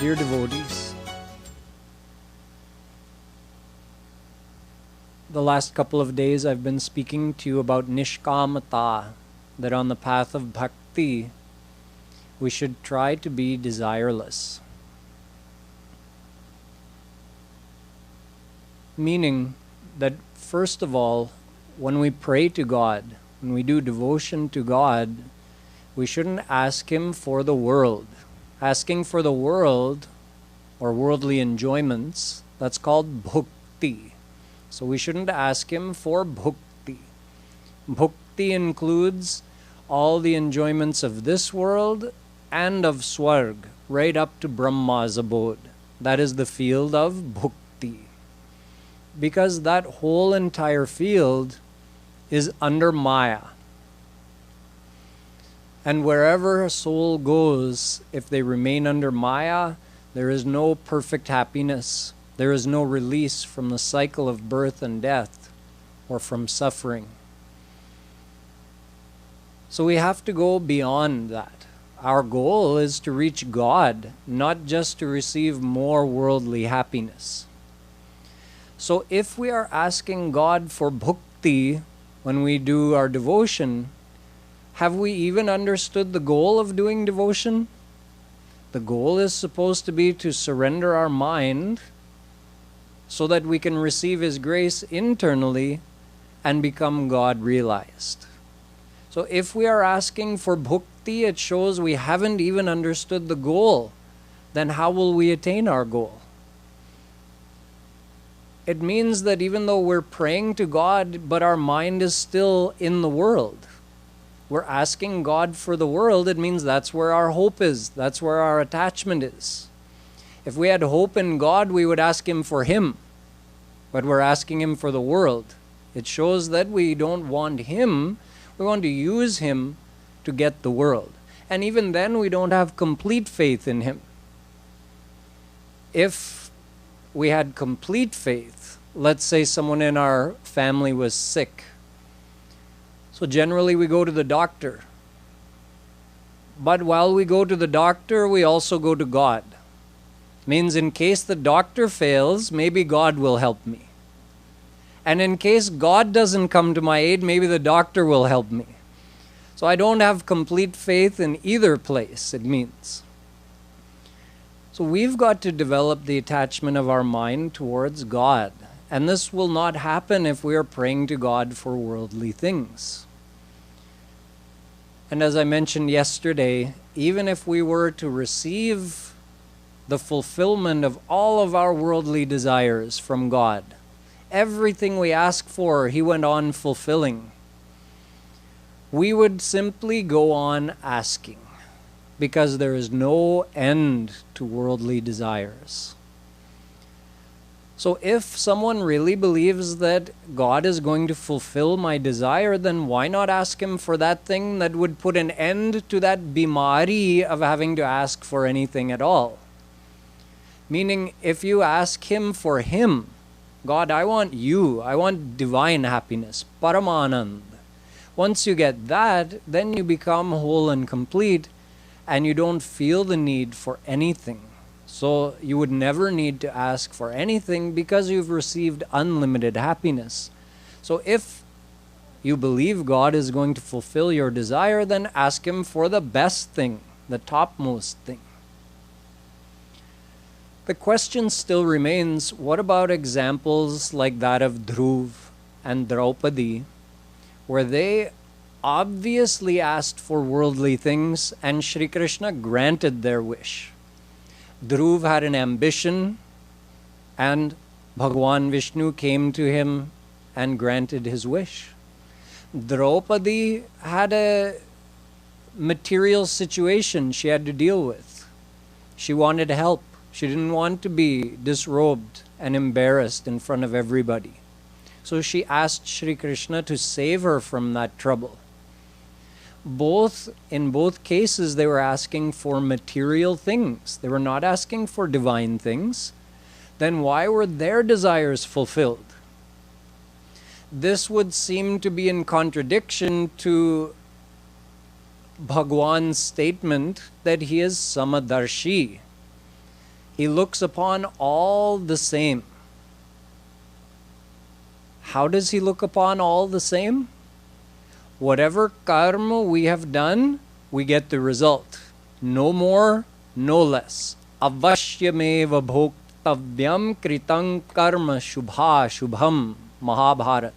Dear devotees, the last couple of days I've been speaking to you about nishkamata, that on the path of bhakti we should try to be desireless. Meaning that first of all, when we pray to God, when we do devotion to God, we shouldn't ask Him for the world. Asking for the world or worldly enjoyments, that's called bhukti. So we shouldn't ask Him for bhukti. Bhukti includes all the enjoyments of this world and of Swarg, right up to Brahma's abode. That is the field of bhukti. Because that whole entire field is under Maya. And wherever a soul goes, if they remain under Maya, there is no perfect happiness. There is no release from the cycle of birth and death or from suffering. So we have to go beyond that. Our goal is to reach God, not just to receive more worldly happiness. So if we are asking God for bhukti when we do our devotion, have we even understood the goal of doing devotion? The goal is supposed to be to surrender our mind so that we can receive His grace internally and become God realized. So if we are asking for bhukti, it shows we haven't even understood the goal. Then how will we attain our goal? It means that even though we're praying to God, but our mind is still in the world. We're asking God for the world, it means that's where our hope is. That's where our attachment is. If we had hope in God, we would ask Him for Him. But we're asking Him for the world. It shows that we don't want Him. We want to use Him to get the world. And even then, we don't have complete faith in Him. If we had complete faith, let's say someone in our family was sick. So generally we go to the doctor. But while we go to the doctor, we also go to God. Means in case the doctor fails, maybe God will help me. And in case God doesn't come to my aid, maybe the doctor will help me. So I don't have complete faith in either place, it means. So we've got to develop the attachment of our mind towards God. And this will not happen if we are praying to God for worldly things. And as I mentioned yesterday, even if we were to receive the fulfillment of all of our worldly desires from God, everything we ask for, He went on fulfilling, we would simply go on asking, because there is no end to worldly desires. So if someone really believes that God is going to fulfill my desire, then why not ask Him for that thing that would put an end to that bimari of having to ask for anything at all? Meaning, if you ask Him for Him, God, I want You, I want divine happiness, Paramanand. Once you get that, then you become whole and complete, and you don't feel the need for anything. So you would never need to ask for anything because you've received unlimited happiness. So if you believe God is going to fulfill your desire, then ask Him for the best thing, the topmost thing. The question still remains, what about examples like that of Dhruv and Draupadi, where they obviously asked for worldly things and Shri Krishna granted their wish? Dhruv had an ambition and Bhagwan Vishnu came to him and granted his wish. Draupadi had a material situation she had to deal with. She wanted help. She didn't want to be disrobed and embarrassed in front of everybody. So she asked Shri Krishna to save her from that trouble. In both cases, they were asking for material things. They were not asking for divine things. Then why were their desires fulfilled? This would seem to be in contradiction to Bhagwan's statement that He is Samadarshi. He looks upon all the same. How does he look upon all the same? Whatever karma we have done, we get the result. No more, no less. Avashyameva bhoktavyam kritang karma shubha shubham. Mahabharat.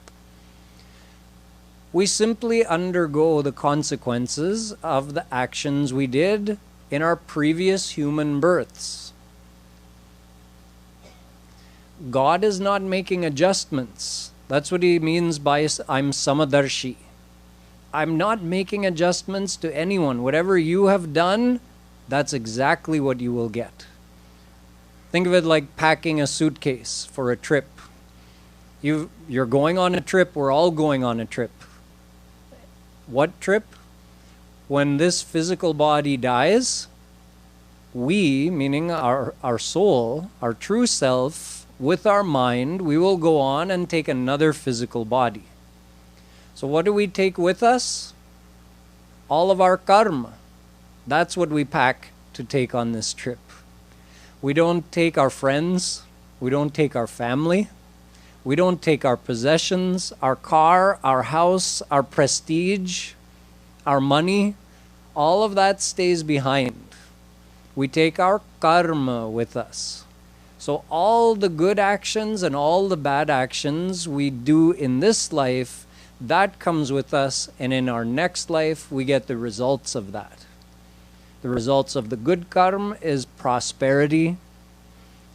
We simply undergo the consequences of the actions we did in our previous human births. God is not making adjustments. That's what he means by I'm samadarshi. I'm not making adjustments to anyone. Whatever you have done, that's exactly what you will get. Think of it like packing a suitcase for a trip. You're going on a trip. We're all going on a trip. What trip? When this physical body dies, we, meaning our soul, our true self, with our mind, we will go on and take another physical body. So what do we take with us? All of our karma. That's what we pack to take on this trip. We don't take our friends. We don't take our family. We don't take our possessions, our car, our house, our prestige, our money. All of that stays behind. We take our karma with us. So all the good actions and all the bad actions we do in this life, that comes with us, and in our next life we get the results of that. The results of the good karma is prosperity,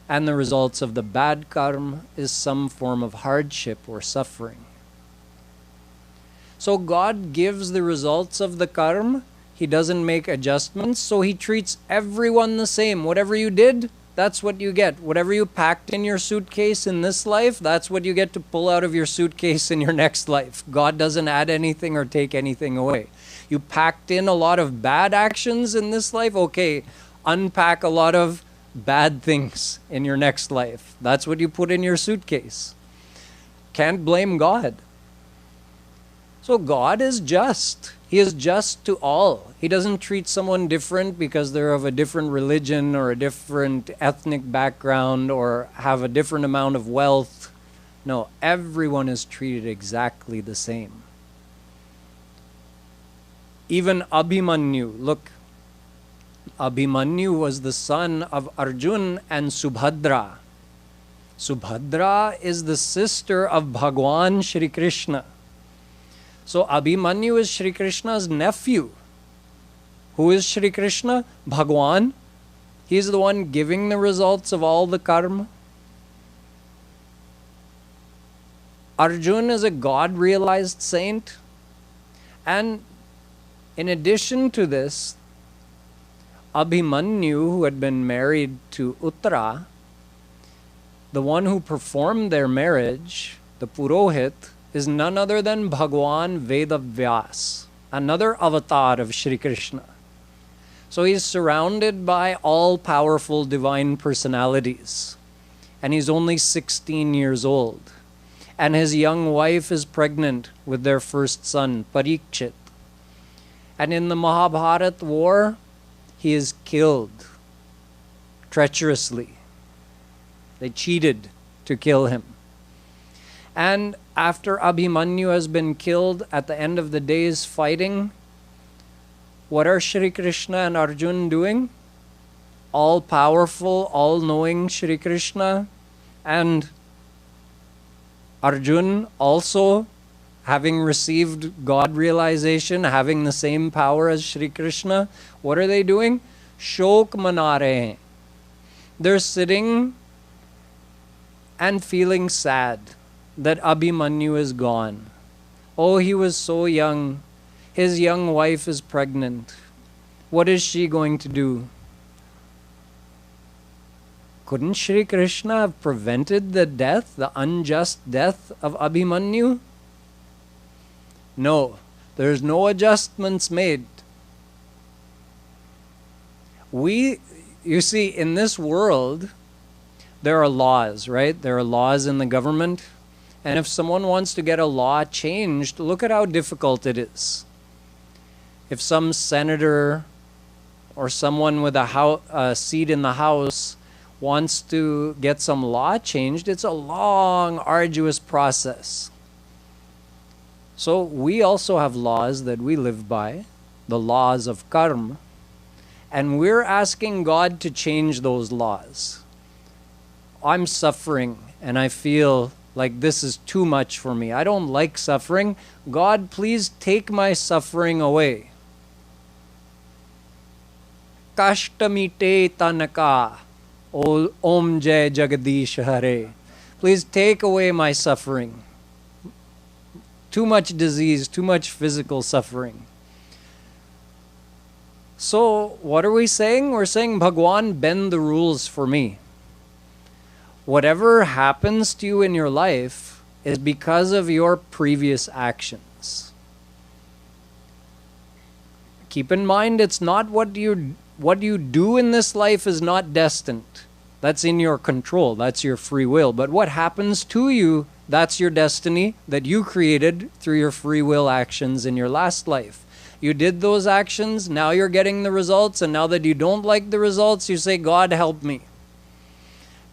and the results of the bad karma is some form of hardship or suffering. So God gives the results of the karma. He doesn't make adjustments, so he treats everyone the same. Whatever you did, that's what you get. Whatever you packed in your suitcase in this life, that's what you get to pull out of your suitcase in your next life. God doesn't add anything or take anything away. You packed in a lot of bad actions in this life, okay, unpack a lot of bad things in your next life. That's what you put in your suitcase. Can't blame God. So God is just. He is just to all. He doesn't treat someone different because they're of a different religion or a different ethnic background or have a different amount of wealth. No, everyone is treated exactly the same. Even Abhimanyu, look, Abhimanyu was the son of Arjun and Subhadra. Subhadra is the sister of Bhagwan Shri Krishna. So Abhimanyu is Shri Krishna's nephew. Who is Shri Krishna? Bhagwan. He is the one giving the results of all the karma. Arjun is a God-realized saint. And in addition to this, Abhimanyu, who had been married to Uttara, the one who performed their marriage, the Purohit, is none other than Bhagwan Vedavyas, another avatar of Shri Krishna. So he's surrounded by all-powerful divine personalities. And he's only 16 years old. And his young wife is pregnant with their first son, Parikshit. And in the Mahabharat war, he is killed treacherously. They cheated to kill him. And after Abhimanyu has been killed, at the end of the day's fighting, what are Shri Krishna and Arjun doing? All-powerful, all-knowing Shri Krishna and Arjun also, having received God realization, having the same power as Shri Krishna, what are they doing? Shok manare. They're sitting and feeling sad that Abhimanyu is gone. Oh, he was so young. His young wife is pregnant. What is she going to do? Couldn't Shri Krishna have prevented the death, the unjust death of Abhimanyu? No, there's no adjustments made. You see, in this world, there are laws, right? There are laws in the government. And if someone wants to get a law changed, look at how difficult it is. If some senator or someone with a seat in the House wants to get some law changed, it's a long, arduous process. So we also have laws that we live by, the laws of karma, and we're asking God to change those laws. I'm suffering and I feel like this is too much for me. I don't like suffering. God, please take my suffering away. Kashtamite tanaka. Om Jai Jagadish Hare. Please take away my suffering. Too much disease, too much physical suffering. So, what are we saying? We're saying, Bhagwan, bend the rules for me. Whatever happens to you in your life is because of your previous actions. Keep in mind, it's not what you do in this life is not destined. That's in your control. That's your free will. But what happens to you, that's your destiny that you created through your free will actions in your last life. You did those actions, now you're getting the results, and now that you don't like the results, you say, God, help me.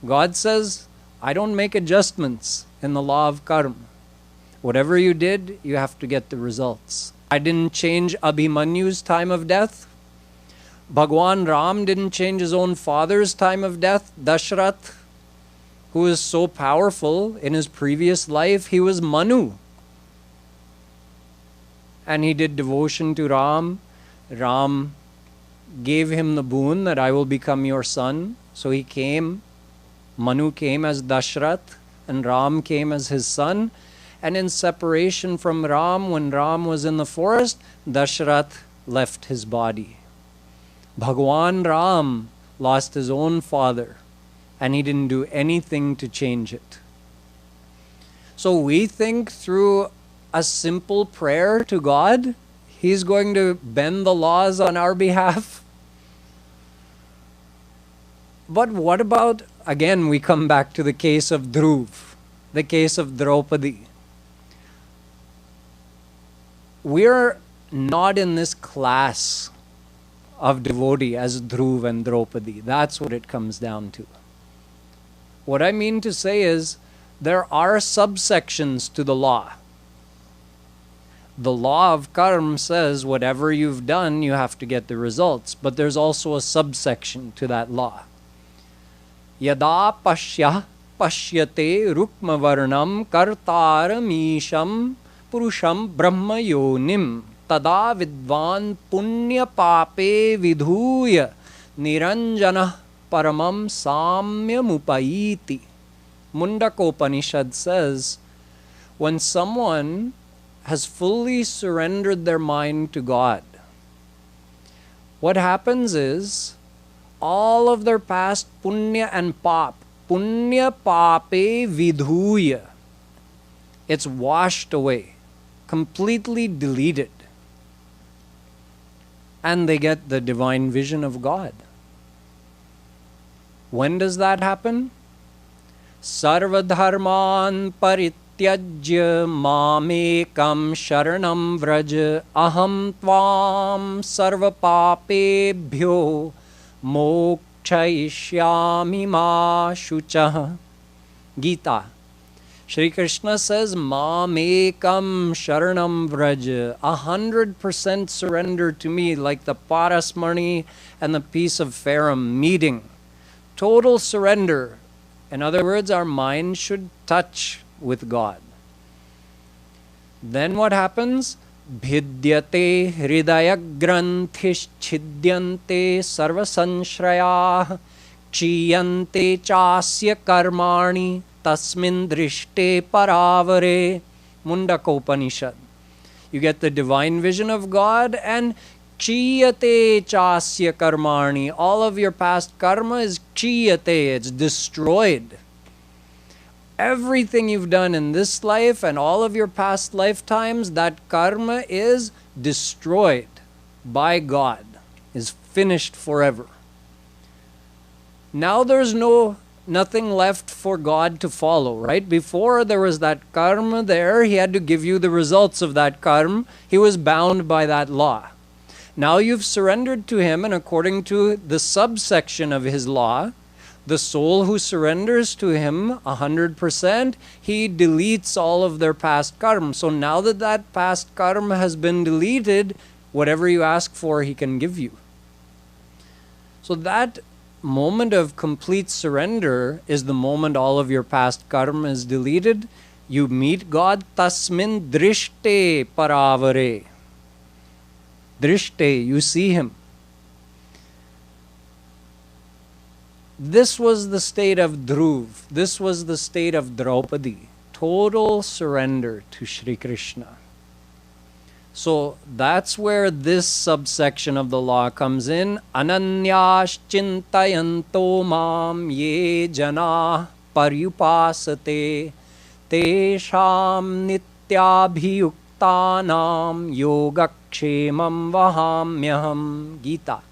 God says, I don't make adjustments in the law of karma. Whatever you did, you have to get the results. I didn't change Abhimanyu's time of death. Bhagwan Ram didn't change his own father's time of death. Dashrath, who is so powerful in his previous life, he was Manu. And he did devotion to Ram. Ram gave him the boon that I will become your son. So he came. Manu came as Dashrath and Ram came as his son. And in separation from Ram, when Ram was in the forest, Dashrath left his body. Bhagwan Ram lost his own father and he didn't do anything to change it. So we think through a simple prayer to God, He's going to bend the laws on our behalf. But what about, again, we come back to the case of Dhruv, the case of Draupadi. We're not in this class of devotee as Dhruv and Draupadi. That's what it comes down to. What I mean to say is, there are subsections to the law. The law of karma says whatever you've done, you have to get the results. But there's also a subsection to that law. Yada pasya pashyate rukma varnam kartaramisham purusham brahma yonim tada vidvan punya pape vidhuya niranjana paramam samyamupayiti. Mundakopanishad says, when someone has fully surrendered their mind to God, what happens is, all of their past punya and pap, punya pape vidhuya, it's washed away, completely deleted. And they get the divine vision of God. When does that happen? Sarvadharman parityajya mamekam sharanam vraj aham tvam sarvapapebhyo mokshayishyami ma shuchah. Gita. Shri Krishna says, mamekam sharanam vraj, 100% surrender to me, like the Parasmani and the piece of Pharum meeting. Total surrender. In other words, our mind should touch with God. Then what happens? Bhidyate hridaya granthischhidyante sarvasanshrayah chiyante chasya karmani tasmin drishte paravare. Mundakopanishad. You get the divine vision of God, and chiyate chasya karmani. All of your past karma is chiyate, it's destroyed. Everything you've done in this life and all of your past lifetimes, that karma is destroyed by God, is finished forever. Now there's nothing left for God to follow, right? Before there was that karma there, He had to give you the results of that karma. He was bound by that law. Now you've surrendered to Him, and according to the subsection of His law, The soul who surrenders to him 100%, he deletes all of their past karma. So now that that past karma has been deleted, whatever you ask for, he can give you. So that moment of complete surrender is the moment all of your past karma is deleted. You meet God, tasmin drishte paravare. Drishte, you see him. This was the state of Dhruv. This was the state of Draupadi. Total surrender to Shri Krishna. So that's where this subsection of the law comes in. Ananyas chintayanto mam ye jana paryupasate tesham nityabhiyuktanam yogakshemam vahamyaham. Gita.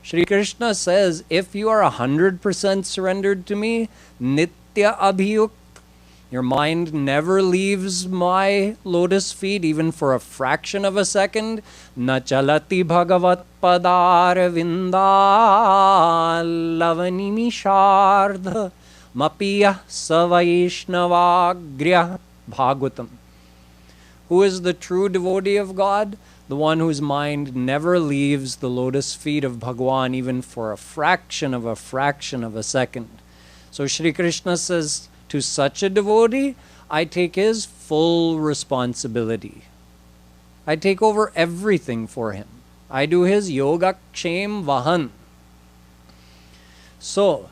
Shri Krishna says, if you are 100% surrendered to me, nitya abhiyuk, your mind never leaves my lotus feet even for a fraction of a second. Na chalati bhagavat padar vinda lavanimi shardha mapiya savaishnavagriya Bhagavatam. Who is the true devotee of God? The one whose mind never leaves the lotus feet of Bhagwan even for a fraction of a second. So Shri Krishna says, to such a devotee, I take his full responsibility. I take over everything for him. I do his yogakshem vahan. So,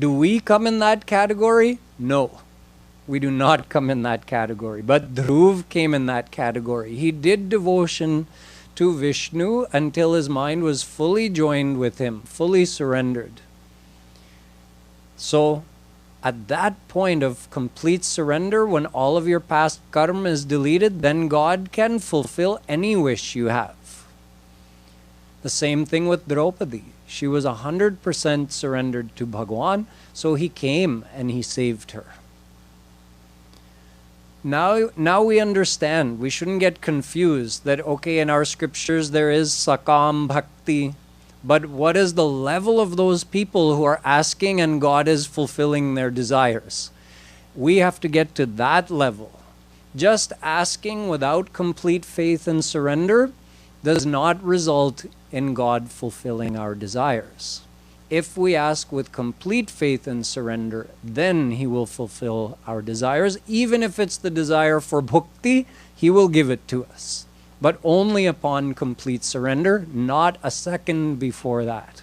do we come in that category? No. We do not come in that category. But Dhruv came in that category. He did devotion to Vishnu until his mind was fully joined with him, fully surrendered. So, at that point of complete surrender, when all of your past karma is deleted, then God can fulfill any wish you have. The same thing with Draupadi. She was 100% surrendered to Bhagwan, so he came and he saved her. Now we understand. We shouldn't get confused that, okay, in our scriptures there is sakam bhakti, but what is the level of those people who are asking and God is fulfilling their desires? We have to get to that level. Just asking without complete faith and surrender does not result in God fulfilling our desires. If we ask with complete faith and surrender, then he will fulfill our desires. Even if it's the desire for bhakti, he will give it to us. But only upon complete surrender, not a second before that.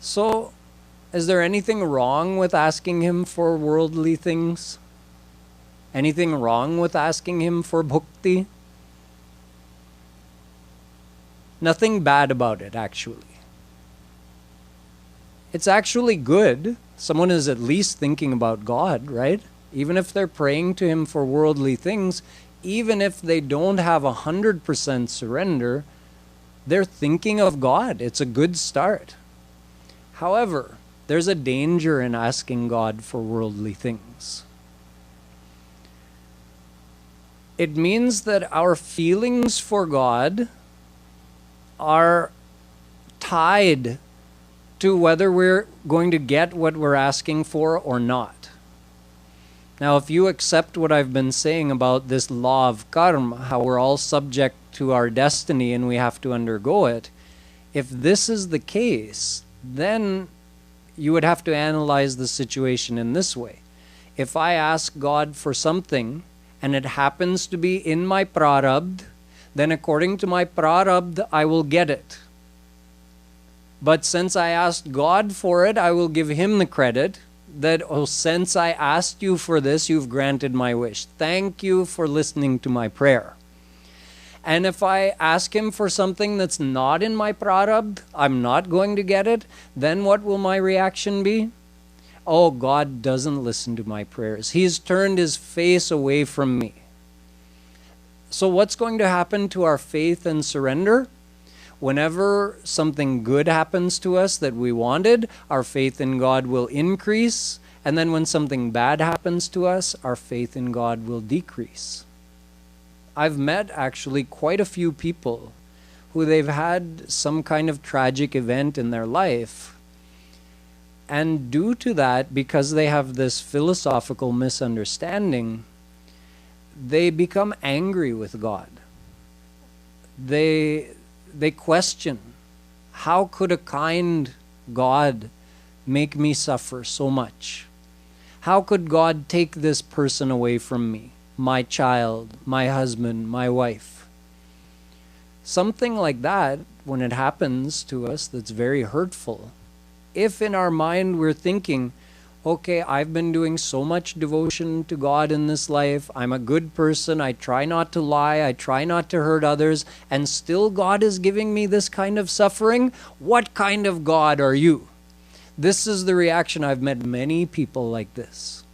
So, is there anything wrong with asking him for worldly things? Anything wrong with asking him for bhakti? Nothing bad about it, actually. It's actually good. Someone is at least thinking about God, right? Even if they're praying to him for worldly things, even if they don't have 100% surrender, they're thinking of God. It's a good start. However, there's a danger in asking God for worldly things. It means that our feelings for God are tied to whether we're going to get what we're asking for or not. Now, if you accept what I've been saying about this law of karma, how we're all subject to our destiny and we have to undergo it, if this is the case, then you would have to analyze the situation in this way. If I ask God for something and it happens to be in my prarabdha, then according to my prarabdha, I will get it. But since I asked God for it, I will give him the credit that, oh, since I asked you for this, you've granted my wish. Thank you for listening to my prayer. And if I ask him for something that's not in my prarabdha, I'm not going to get it, then what will my reaction be? Oh, God doesn't listen to my prayers. He's turned his face away from me. So what's going to happen to our faith and surrender? Whenever something good happens to us that we wanted, our faith in God will increase. And then when something bad happens to us, our faith in God will decrease. I've met actually quite a few people who they've had some kind of tragic event in their life. And due to that, because they have this philosophical misunderstanding, they become angry with God. They question, how could a kind God make me suffer so much? How could God take this person away from me, my child, my husband, my wife? Something like that, when it happens to us, that's very hurtful. If in our mind we're thinking, okay, I've been doing so much devotion to God in this life, I'm a good person, I try not to lie, I try not to hurt others, and still God is giving me this kind of suffering, what kind of God are you? This is the reaction. I've met many people like this.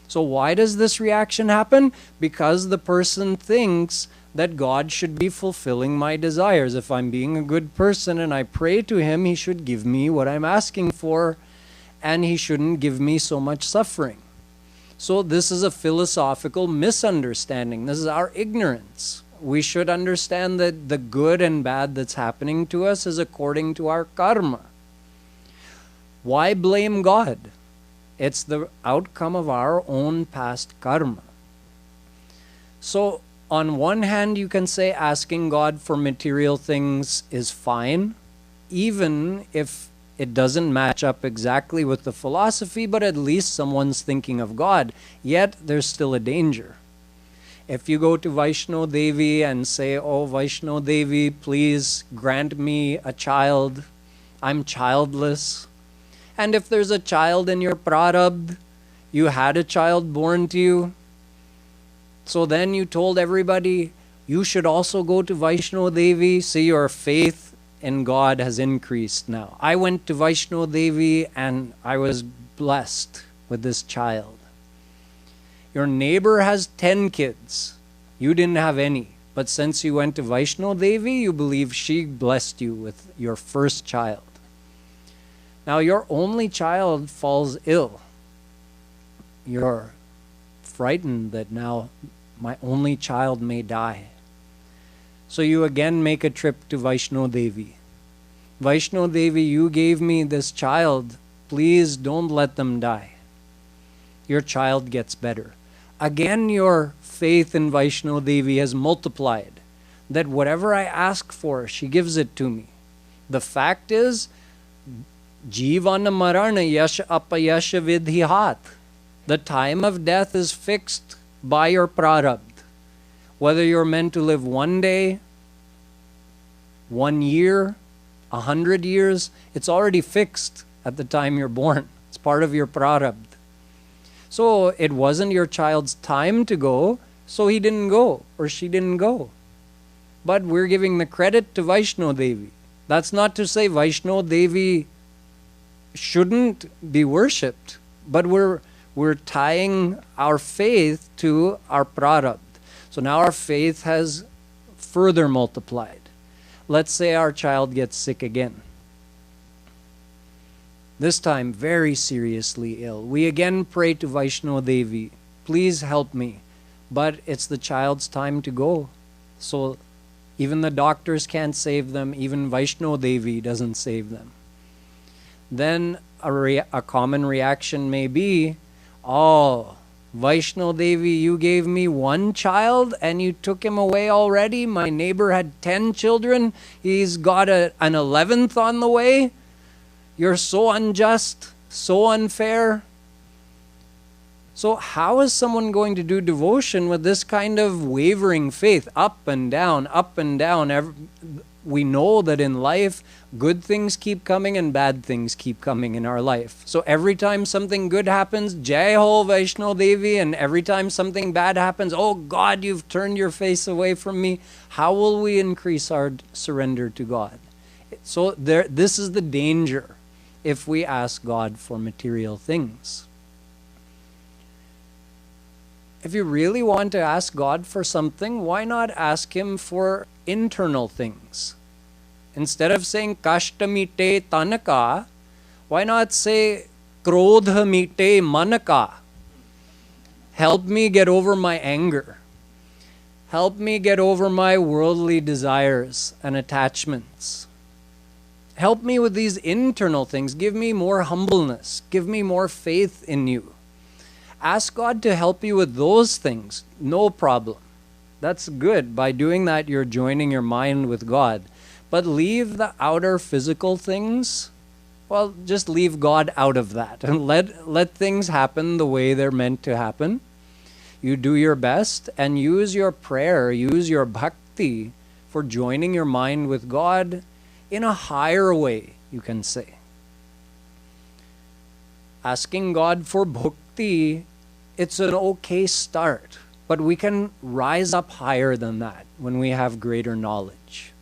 So why does this reaction happen? Because the person thinks that God should be fulfilling my desires. If I'm being a good person and I pray to Him, He should give me what I'm asking for, and He shouldn't give me so much suffering. So this is a philosophical misunderstanding. This is our ignorance. We should understand that the good and bad that's happening to us is according to our karma. Why blame God? It's the outcome of our own past karma. So, on one hand, you can say asking God for material things is fine, even if it doesn't match up exactly with the philosophy, but at least someone's thinking of God. Yet, there's still a danger. If you go to Vaishno Devi and say, oh, Vaishno Devi, please grant me a child, I'm childless. And if there's a child in your prarabdha, you had a child born to you, so then you told everybody, you should also go to Vaishno Devi, see your faith in God has increased now. I went to Vaishno Devi and I was blessed with this child. Your neighbor has 10 kids. You didn't have any. But since you went to Vaishno Devi, you believe she blessed you with your first child. Now your only child falls ill. You're frightened that now my only child may die. So you again make a trip to Vaishno Devi. Vaishno Devi, you gave me this child. Please don't let them die. Your child gets better. Again, your faith in Vaishno Devi has multiplied. That whatever I ask for, she gives it to me. The fact is, Jivana marana yasha apayasha vidhihat. The time of death is fixed by your prarabdha. Whether you're meant to live 1 day, 1 year, 100 years, it's already fixed at the time you're born. It's part of your prarabdha. So it wasn't your child's time to go, so he didn't go or she didn't go. But we're giving the credit to Vaishno Devi. That's not to say Vaishno Devi shouldn't be worshipped, but we're tying our faith to our prarabdha. So now our faith has further multiplied. Let's say our child gets sick again. This time very seriously ill. We again pray to Vaishno Devi, please help me. But it's the child's time to go. So even the doctors can't save them, even Vaishno Devi doesn't save them. Then a common reaction may be, oh, Vaishno Devi, you gave me 1 child and you took him away already. My neighbor had 10 children. He's got an 11th on the way. You're so unjust, so unfair. So how is someone going to do devotion with this kind of wavering faith? Up and down, up and down. We know that in life, good things keep coming and bad things keep coming in our life. So every time something good happens, Jai Ho Vaishno Devi, and every time something bad happens, oh God, you've turned your face away from me. How will we increase our surrender to God? So this is the danger if we ask God for material things. If you really want to ask God for something, why not ask Him for internal things? Instead of saying kashta mite tanaka, why not say krodha mite manaka? Help me get over my anger. Help me get over my worldly desires and attachments. Help me with these internal things. Give me more humbleness. Give me more faith in you. Ask God to help you with those things. No problem. That's good. By doing that, you're joining your mind with God. But leave the outer physical things. Well, just leave God out of that and let things happen the way they're meant to happen. You do your best and use your prayer, use your bhakti for joining your mind with God in a higher way, you can say. Asking God for bhakti, it's an okay start, but we can rise up higher than that when we have greater knowledge.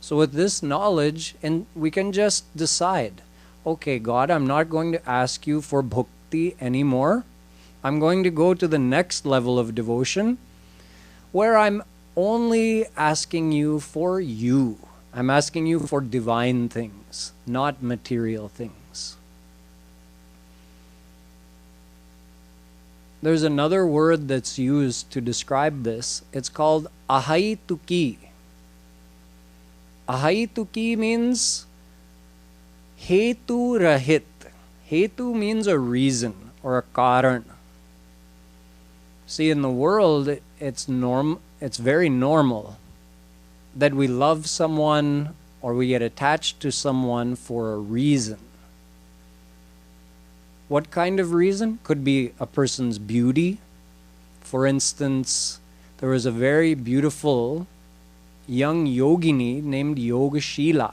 So with this knowledge, and we can just decide, okay, God, I'm not going to ask you for bhakti anymore. I'm going to go to the next level of devotion where I'm only asking you for you. I'm asking you for divine things, not material things. There's another word that's used to describe this. It's called ahaituki. Ahaituki means hetu rahit. Hetu means a reason or a karan. See, in the world, it's very normal that we love someone or we get attached to someone for a reason. What kind of reason? Could be a person's beauty. For instance, there was a very beautiful young yogini named Yogashila.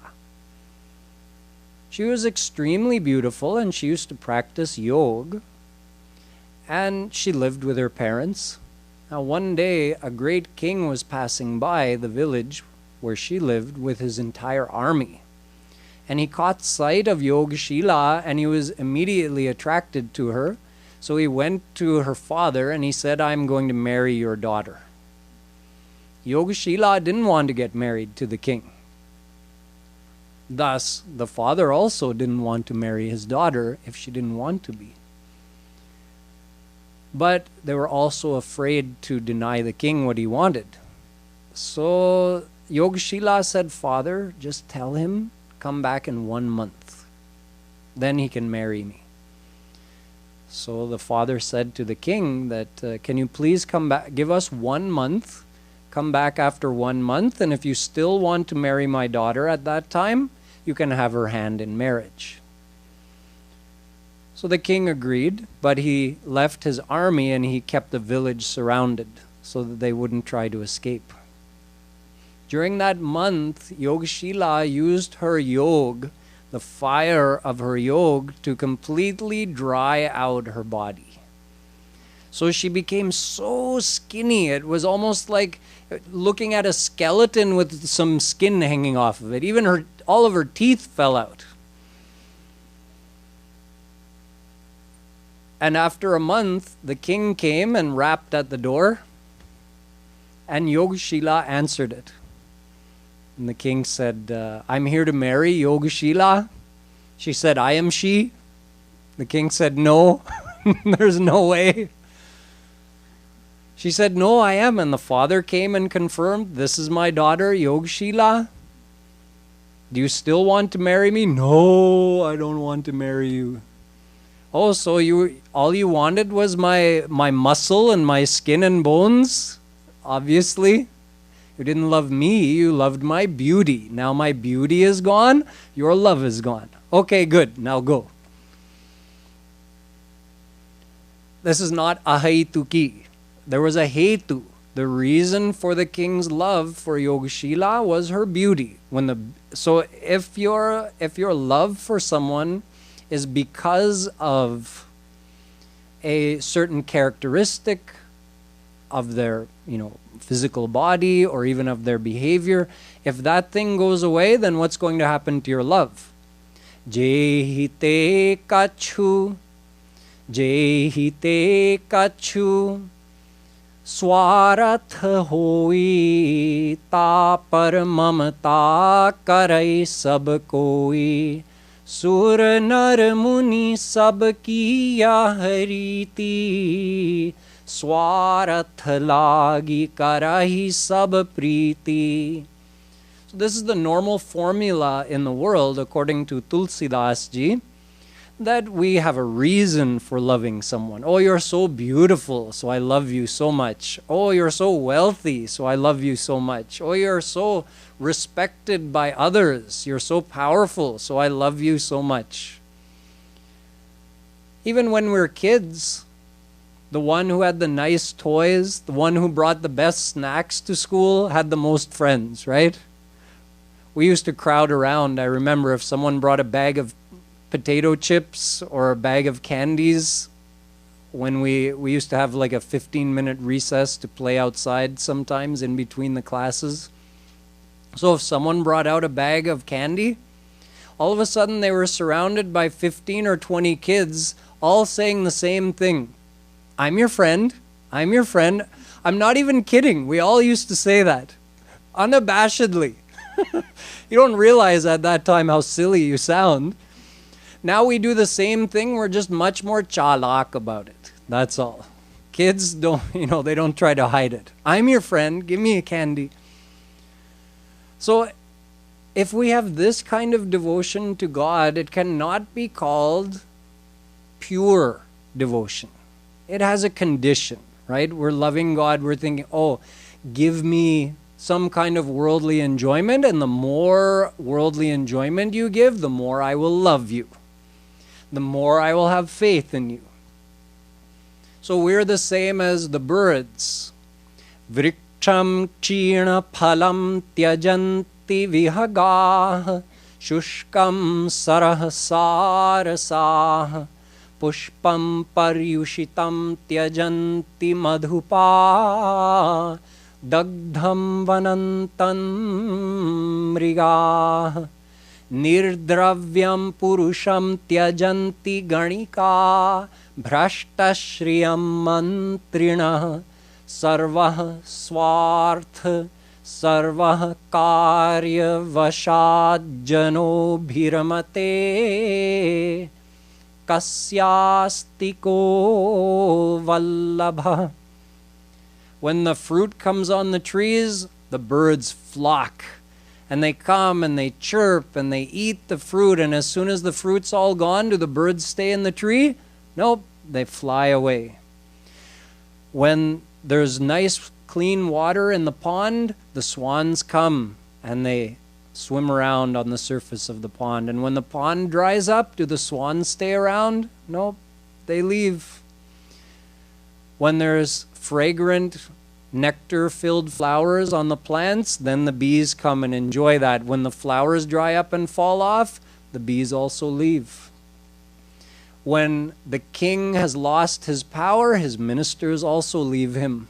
She was extremely beautiful and she used to practice yoga. And she lived with her parents. Now one day, a great king was passing by the village where she lived with his entire army. And he caught sight of Yogashila and he was immediately attracted to her. So he went to her father and he said, I'm going to marry your daughter. Yogashila didn't want to get married to the king. Thus, the father also didn't want to marry his daughter if she didn't want to be. But they were also afraid to deny the king what he wanted. So Yogashila said, Father, just tell him, come back in 1 month. Then he can marry me. So the father said to the king that, can you please come back, give us 1 month, come back after 1 month, and if you still want to marry my daughter at that time, you can have her hand in marriage. So the king agreed, but he left his army and he kept the village surrounded so that they wouldn't try to escape. During that month, Yogashila used her yog, the fire of her yog, to completely dry out her body. So she became so skinny, it was almost like looking at a skeleton with some skin hanging off of it. Even all of her teeth fell out. And after a month, the king came and rapped at the door, and Yogashila answered it. And the king said, I'm here to marry Yogashila. She said, I am she. The king said, no, there's no way. She said, no, I am. And the father came and confirmed, this is my daughter, Yogashila. Do you still want to marry me? No, I don't want to marry you. Oh, so all you wanted was my muscle and my skin and bones? Obviously. You didn't love me, you loved my beauty. Now my beauty is gone, your love is gone. Okay, good, now go. This is not ahaituki. There was a hetu. The reason for the king's love for Yogashila was her beauty. So if your love for someone is because of a certain characteristic of their, physical body or even of their behavior, if that thing goes away, then what's going to happen to your love? Jehite kachu, jehite kachu, swarath hoi, ta par mamata karai sab koi. Sur nar muni sab kiya hariti, Swaratha lagi karahi sab preeti. So this is the normal formula in the world, according to Tulsidas ji, that we have a reason for loving someone. Oh, you're so beautiful, so I love you so much. Oh, you're so wealthy, so I love you so much. Oh, you're so respected by others. You're so powerful, so I love you so much. Even when we're kids, the one who had the nice toys, the one who brought the best snacks to school had the most friends, right? We used to crowd around. I remember if someone brought a bag of potato chips or a bag of candies, when we used to have like a 15-minute recess to play outside sometimes in between the classes. So if someone brought out a bag of candy, all of a sudden they were surrounded by 15 or 20 kids all saying the same thing. I'm your friend. I'm your friend. I'm not even kidding. We all used to say that unabashedly. You don't realize at that time how silly you sound. Now we do the same thing. We're just much more chalak about it. That's all. Kids don't, they don't try to hide it. I'm your friend. Give me a candy. So if we have this kind of devotion to God, it cannot be called pure devotion. It has a condition, right? We're loving God. We're thinking, oh, give me some kind of worldly enjoyment, and the more worldly enjoyment you give, the more I will love you. The more I will have faith in you. So we're the same as the birds. Vriksham kshina phalam tyajanti vihagah shushkam sarah sarasah pushpam paryushitam tyajanti madhupa dagdham vanantam mrigah nirdravyam purusham tyajanti ganika bhrashtashriyam mantrinah sarvah swarth sarvah karya vashad jano bhiramate kasyastiko vallabha. When the fruit comes on the trees, the birds flock. And they come and they chirp and they eat the fruit. And as soon as the fruit's all gone, do the birds stay in the tree? Nope, they fly away. When there's nice clean water in the pond, the swans come and they swim around on the surface of the pond. And when the pond dries up, do the swans stay around? Nope, they leave. When there's fragrant, nectar-filled flowers on the plants, then the bees come and enjoy that. When the flowers dry up and fall off, the bees also leave. When the king has lost his power, his ministers also leave him.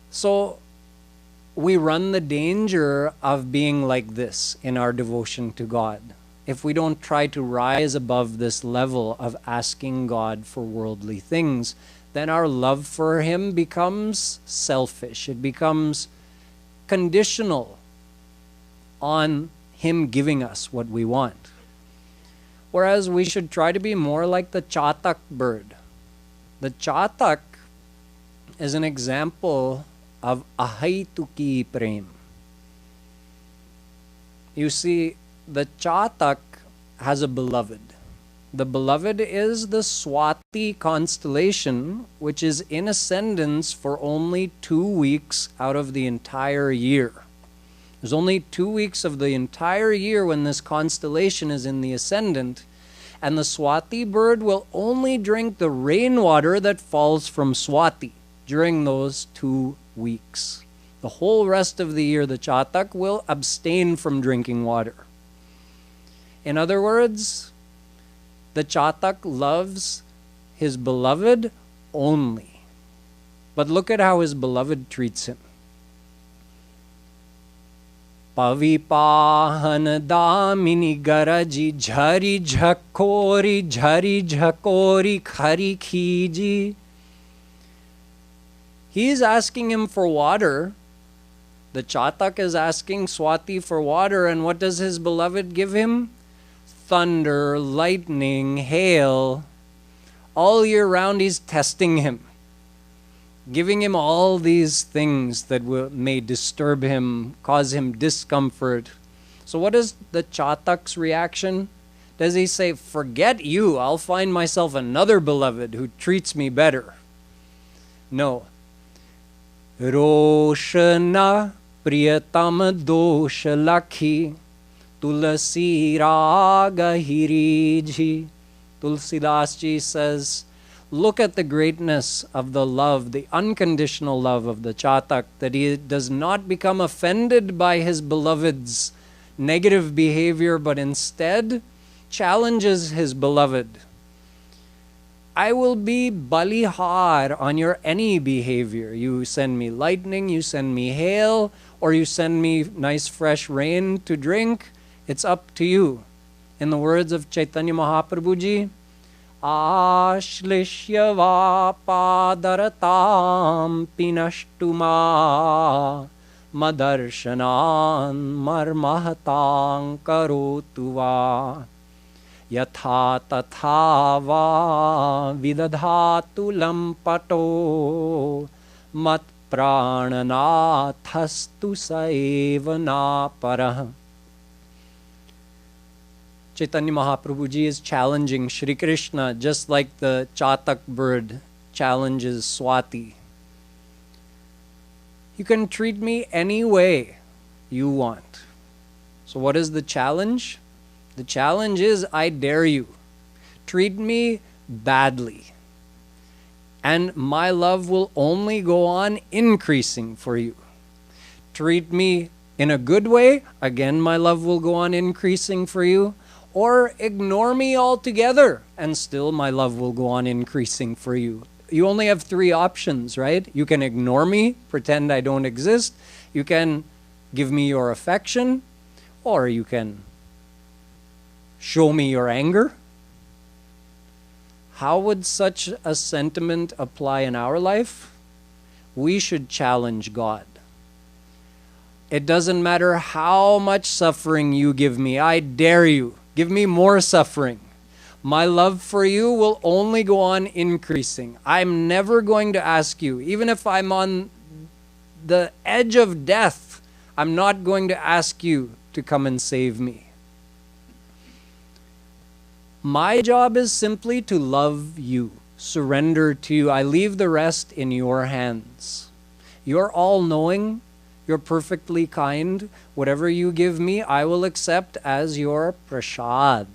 So we run the danger of being like this in our devotion to God if we don't try to rise above this level of asking God for worldly things. Then our love for Him becomes selfish. It becomes conditional on Him giving us what we want. Whereas we should try to be more like the chatak bird. The chatak is an example of ahaituki prem. You see, the chatak has a beloved. The beloved is the Swati constellation, which is in ascendance for only 2 weeks out of the entire year. There's only 2 weeks of the entire year when this constellation is in the ascendant, and the Swati bird will only drink the rainwater that falls from Swati during those 2 weeks. The whole rest of the year, the chatak will abstain from drinking water. In other words, the chatak loves his beloved only. But look at how his beloved treats him. Pavipahan damini garaji jhari jhakori khari khiji. He's asking him for water. The chatak is asking Swati for water, and what does his beloved give him? Thunder, lightning, hail. All year round he's testing him. giving him all these things that may disturb him, cause him discomfort. So what is the Chatak's reaction? Does he say, forget you, I'll find myself another beloved who treats me better? No. Roshana priyatam dosha lakhi tulasi raga hiriji. Tulsidas Ji says, look at the greatness of the love, the unconditional love of the Chatak, that he does not become offended by his beloved's negative behavior, but instead challenges his beloved. I will be balihar on your any behavior. You send me lightning, you send me hail, or you send me nice fresh rain to drink. It's up to you. In the words of Chaitanya Mahaprabhuji, Ashlishya va padaratam pinashtuma madarshanan marmahatang karotu va yatha tatha va vidadhatu lampato mat prananathastu saeva parah. Chaitanya Mahaprabhuji is challenging Shri Krishna just like the Chatak bird challenges Swati. You can treat me any way you want. So what is the challenge? The challenge is, I dare you. Treat me badly. And my love will only go on increasing for you. Treat me in a good way, again my love will go on increasing for you. Or ignore me altogether, and still my love will go on increasing for you. You only have three options, right? You can ignore me, pretend I don't exist. You can give me your affection, or you can show me your anger. How would such a sentiment apply in our life? We should challenge God. It doesn't matter how much suffering you give me, I dare you. Give me more suffering. My love for you will only go on increasing. I'm never going to ask you, even if I'm on the edge of death, I'm not going to ask you to come and save me. My job is simply to love you, surrender to you. I leave the rest in your hands. You're all-knowing. You're perfectly kind. Whatever you give me, I will accept as your prasad.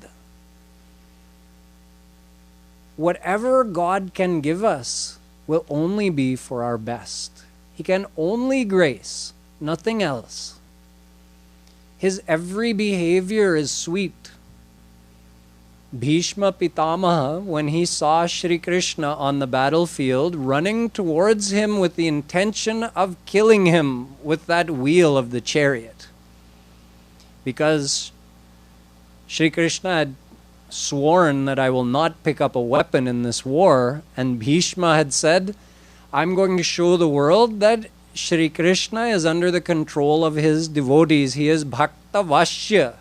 Whatever God can give us will only be for our best. He can only grace, nothing else. His every behavior is sweet. Bhishma Pitamaha, when he saw Shri Krishna on the battlefield, running towards him with the intention of killing him with that wheel of the chariot. Because Shri Krishna had sworn that I will not pick up a weapon in this war, and Bhishma had said, I'm going to show the world that Shri Krishna is under the control of his devotees. He is Bhakta Vashya.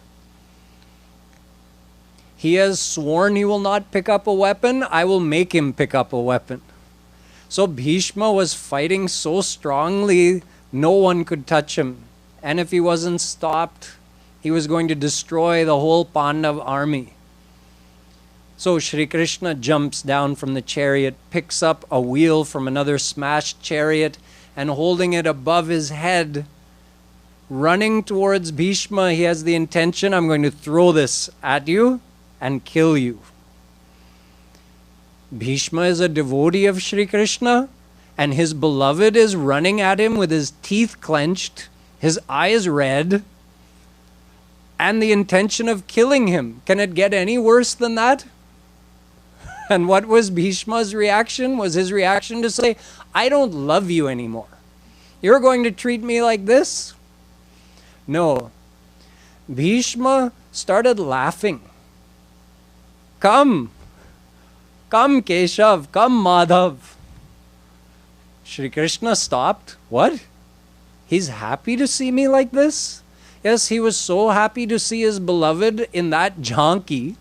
He has sworn he will not pick up a weapon. I will make him pick up a weapon. So Bhishma was fighting so strongly, no one could touch him. And if he wasn't stopped, he was going to destroy the whole Pandav army. So Shri Krishna jumps down from the chariot, picks up a wheel from another smashed chariot, and holding it above his head, running towards Bhishma, he has the intention, I'm going to throw this at you and kill you. Bhishma is a devotee of Shri Krishna, and his beloved is running at him with his teeth clenched, his eyes red, and the intention of killing him. Can it get any worse than that? And what was Bhishma's reaction? Was his reaction to say, I don't love you anymore. You're going to treat me like this? No. Bhishma started laughing. Come Keshav, come Madhav. Shri Krishna stopped. What? He's happy to see me like this? Yes, he was so happy to see his beloved in that jhanki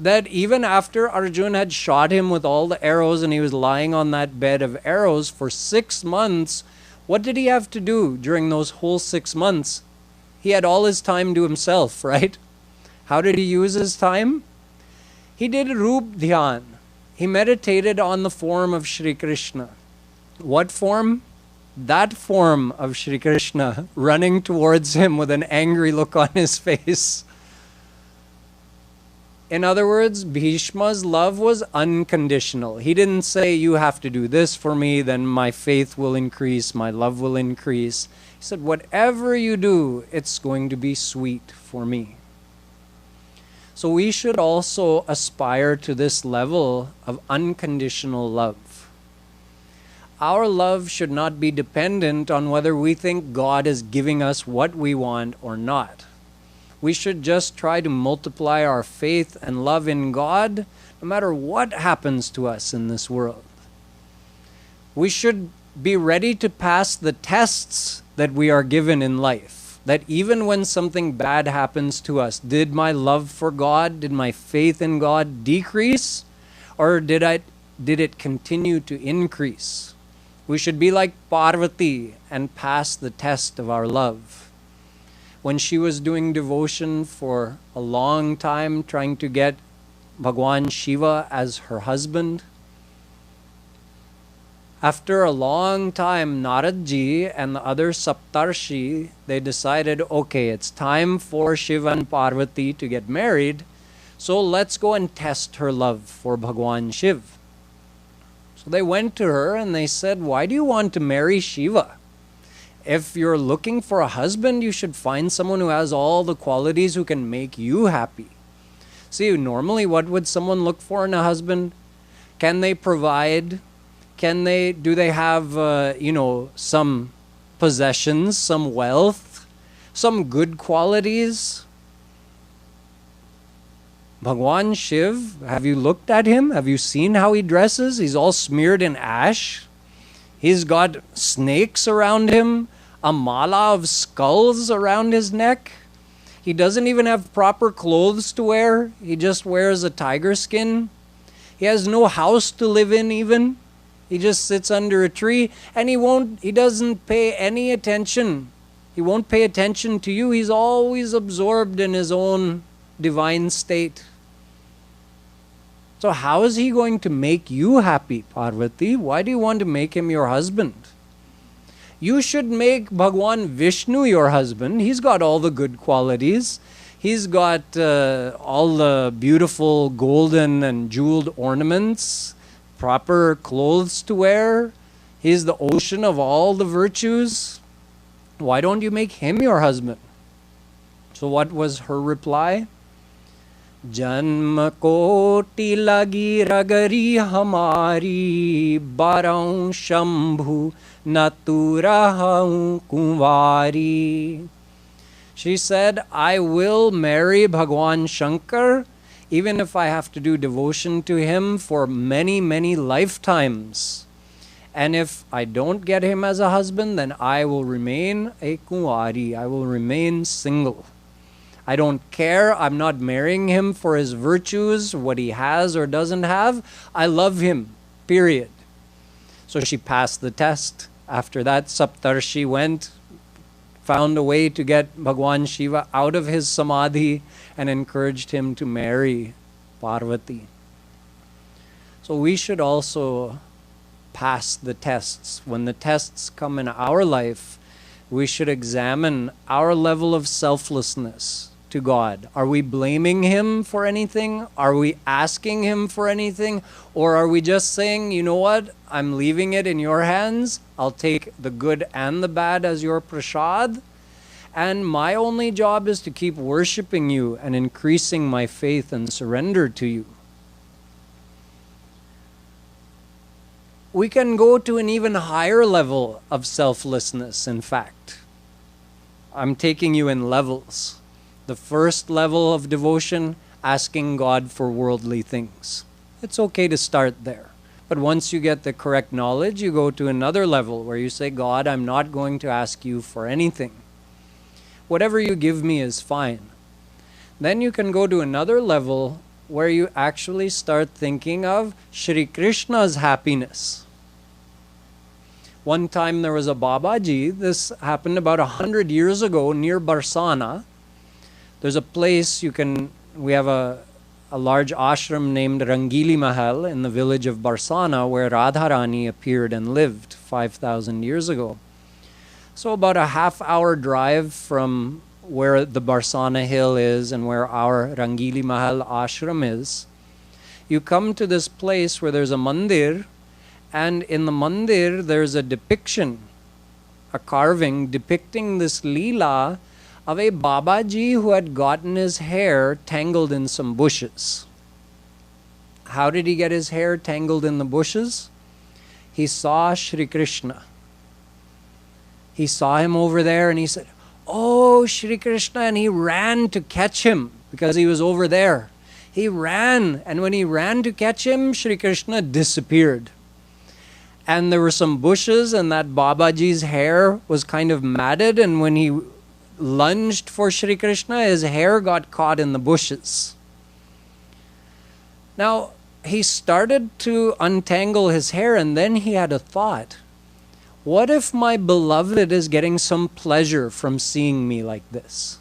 that even after Arjun had shot him with all the arrows and he was lying on that bed of arrows for 6 months, what did he have to do during those whole 6 months? He had all his time to himself, right? How did he use his time? He did Roop Dhyan. He meditated on the form of Shri Krishna. What form? That form of Shri Krishna running towards him with an angry look on his face. In other words, Bhishma's love was unconditional. He didn't say, you have to do this for me, then my faith will increase, my love will increase. He said, whatever you do, it's going to be sweet for me. So we should also aspire to this level of unconditional love. Our love should not be dependent on whether we think God is giving us what we want or not. We should just try to multiply our faith and love in God no matter what happens to us in this world. We should be ready to pass the tests that we are given in life. That even when something bad happens to us, did my love for God, did my faith in God decrease? Or did it continue to increase? We should be like Parvati and pass the test of our love. When she was doing devotion for a long time, trying to get Bhagwan Shiva as her husband, after a long time, Naradji and the other Saptarshi, they decided, okay, it's time for Shiva and Parvati to get married, so let's go and test her love for Bhagwan Shiv. So they went to her and they said, why do you want to marry Shiva? If you're looking for a husband, you should find someone who has all the qualities who can make you happy. See, normally what would someone look for in a husband? Can they provide? Do they have, some possessions, some wealth, some good qualities? Bhagwan Shiv, have you looked at him? Have you seen how he dresses? He's all smeared in ash. He's got snakes around him, a mala of skulls around his neck. He doesn't even have proper clothes to wear. He just wears a tiger skin. He has no house to live in even. He just sits under a tree and he doesn't pay any attention. He won't pay attention to you. He's always absorbed in his own divine state. So how is he going to make you happy, Parvati? Why do you want to make him your husband? You should make Bhagwan Vishnu your husband. He's got all the good qualities. He's got all the beautiful golden and jeweled ornaments, proper clothes to wear. He's the ocean of all the virtues. Why don't you make him your husband? So what was her reply? Janma koti lagi ragari hamari barau shambhu naturahau kumvari. She said, I will marry Bhagwan Shankar even if I have to do devotion to him for many, many lifetimes. And if I don't get him as a husband, then I will remain a kumari. I will remain single. I don't care. I'm not marrying him for his virtues, what he has or doesn't have. I love him, period. So she passed the test. After that, Saptarshi went, found a way to get Bhagwan Shiva out of his samadhi and encouraged him to marry Parvati. So we should also pass the tests. When the tests come in our life, we should examine our level of selflessness to God. Are we blaming him for anything? Are we asking him for anything? Or are we just saying, you know what, I'm leaving it in your hands. I'll take the good and the bad as your prasad. And my only job is to keep worshiping you and increasing my faith and surrender to you. We can go to an even higher level of selflessness, in fact. I'm taking you in levels. The first level of devotion, asking God for worldly things. It's okay to start there. But once you get the correct knowledge, you go to another level where you say, God, I'm not going to ask you for anything. Whatever you give me is fine. Then you can go to another level where you actually start thinking of Shri Krishna's happiness. One time there was a Babaji, this happened about 100 years ago near Barsana. There's a place we have a large ashram named Rangili Mahal in the village of Barsana where Radharani appeared and lived 5,000 years ago. So about a half-hour drive from where the Barsana hill is and where our Rangili Mahal ashram is, you come to this place where there's a mandir, and in the mandir there's a depiction, a carving depicting this Leela of a Babaji who had gotten his hair tangled in some bushes. How did he get his hair tangled in the bushes? He saw Shri Krishna. He saw him over there and he said, "Oh, Shri Krishna," and he ran to catch him because he was over there. He ran, and when he ran to catch him, Shri Krishna disappeared. And there were some bushes, and that Babaji's hair was kind of matted, and when he lunged for Shri Krishna, his hair got caught in the bushes. Now, he started to untangle his hair, and then he had a thought. What if my beloved is getting some pleasure from seeing me like this?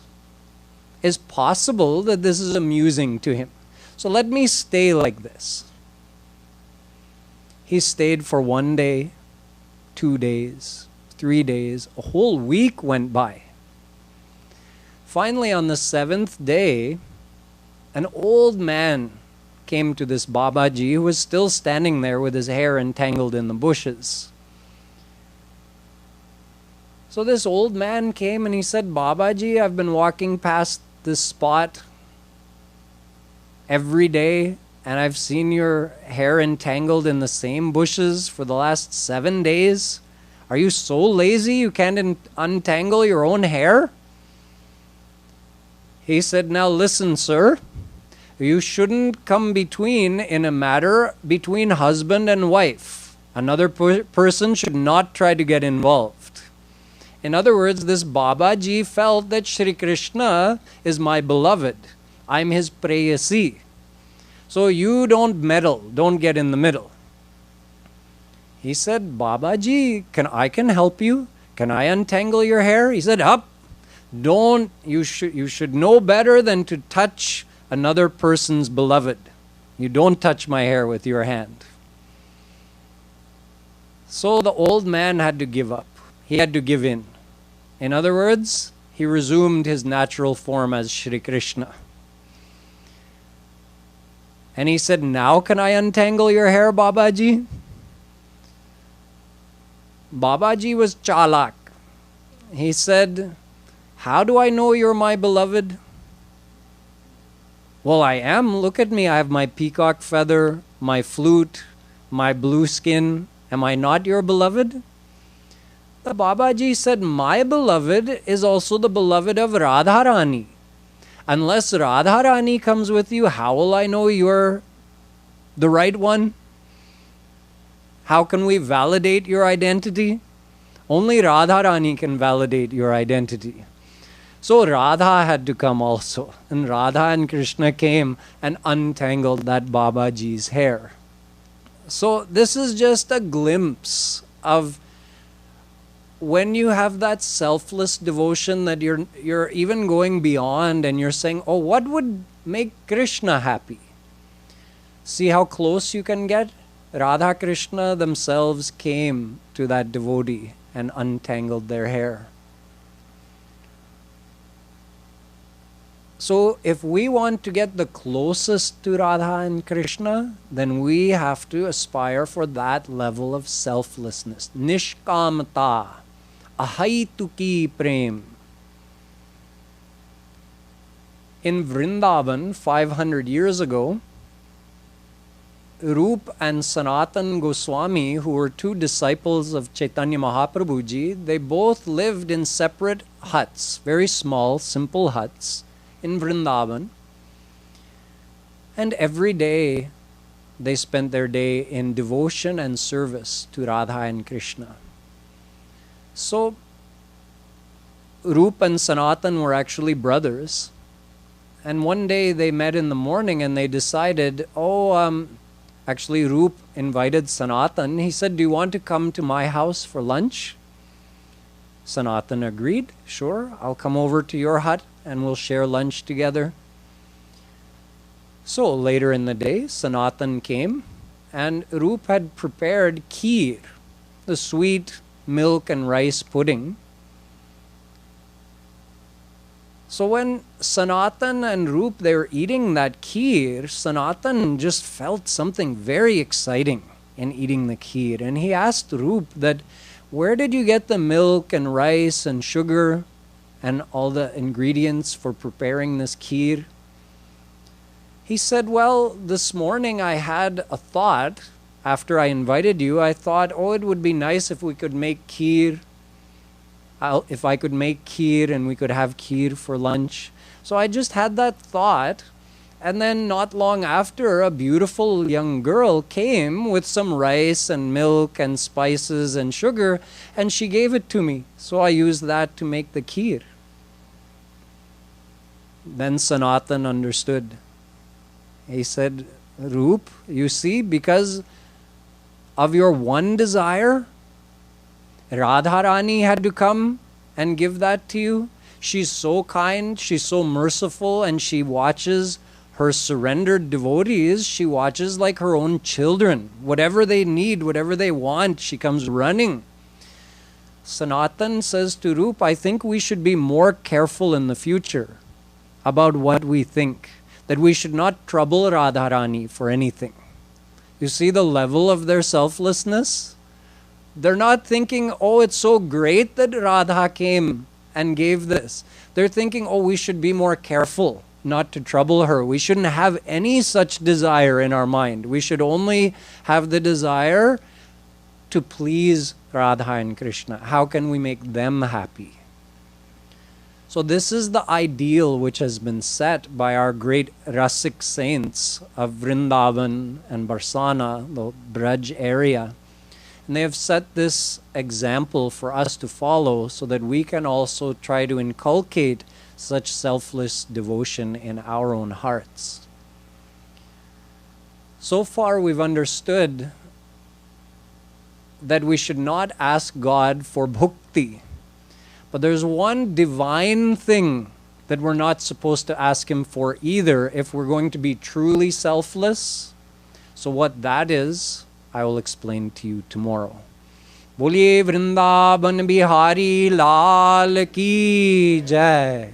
It's possible that this is amusing to him. So let me stay like this. He stayed for 1 day, 2 days, 3 days, a whole week went by. Finally, on the 7th day, an old man came to this Babaji who was still standing there with his hair entangled in the bushes. So this old man came and he said, "Babaji, I've been walking past this spot every day and I've seen your hair entangled in the same bushes for the last 7 days. Are you so lazy you can't untangle your own hair?" He said, "Now listen, sir. You shouldn't come between in a matter between husband and wife. Another person should not try to get involved." In other words, this Babaji felt that Shri Krishna is my beloved. I'm his preyasi. So you don't meddle, don't get in the middle. He said, "Babaji, I can help you? Can I untangle your hair?" He said, "Up. You should know better than to touch another person's beloved. You don't touch my hair with your hand." So the old man had to give up. He had to give in. In other words, he resumed his natural form as Shri Krishna. And he said, "Now can I untangle your hair, Babaji?" Babaji was chalak. He said, "How do I know you're my beloved?" "Well, I am. Look at me. I have my peacock feather, my flute, my blue skin. Am I not your beloved?" The Babaji said, "My beloved is also the beloved of Radharani. Unless Radharani comes with you, how will I know you're the right one? How can we validate your identity? Only Radharani can validate your identity." So Radha had to come also. And Radha and Krishna came and untangled that Babaji's hair. So this is just a glimpse of when you have that selfless devotion that you're even going beyond and you're saying, "Oh, what would make Krishna happy?" See how close you can get? Radha Krishna themselves came to that devotee and untangled their hair. So if we want to get the closest to Radha and Krishna, then we have to aspire for that level of selflessness. Nishkamata, ahaituki prem. In Vrindavan, 500 years ago, Rup and Sanatan Goswami, who were two disciples of Chaitanya Mahaprabhuji, they both lived in separate huts, very small, simple huts in Vrindavan. And every day they spent their day in devotion and service to Radha and Krishna. So Rup and Sanatan were actually brothers. And one day they met in the morning and they decided, actually Roop invited Sanatan. He said, do you want to come to my house for lunch? Sanatan agreed, sure, I'll come over to your hut and we'll share lunch together. So later in the day, Sanatan came and Roop had prepared kheer, the sweet milk and rice pudding. So when Sanatan and Roop, they were eating that kheer, Sanatan just felt something very exciting in eating the kheer. And he asked Roop that, where did you get the milk and rice and sugar and all the ingredients for preparing this kheer? He said, well, this morning I had a thought. After I invited you, I thought, it would be nice if we could make kheer. If I could make kheer and we could have kheer for lunch. So I just had that thought. And then not long after, a beautiful young girl came with some rice and milk and spices and sugar, and she gave it to me. So I used that to make the kheer. Then Sanatan understood. He said, Roop, you see, because of your one desire, Radharani had to come and give that to you. She's so kind, she's so merciful, and she watches her surrendered devotees, she watches like her own children. Whatever they need, whatever they want, she comes running. Sanatan says to Roop, I think we should be more careful in the future about what we think, that we should not trouble Radharani for anything. You see the level of their selflessness? They're not thinking, it's so great that Radha came and gave this. They're thinking, we should be more careful not to trouble her. We shouldn't have any such desire in our mind. We should only have the desire to please Radha and Krishna. How can we make them happy? So this is the ideal which has been set by our great rasik saints of Vrindavan and Barsana, the Braj area. And they have set this example for us to follow so that we can also try to inculcate such selfless devotion in our own hearts. So far we've understood that we should not ask God for bhakti. But there's one divine thing that we're not supposed to ask Him for either if we're going to be truly selfless. So what that is, I will explain to you tomorrow. Boliye Vrindavan Bihari Lal Ki Jai.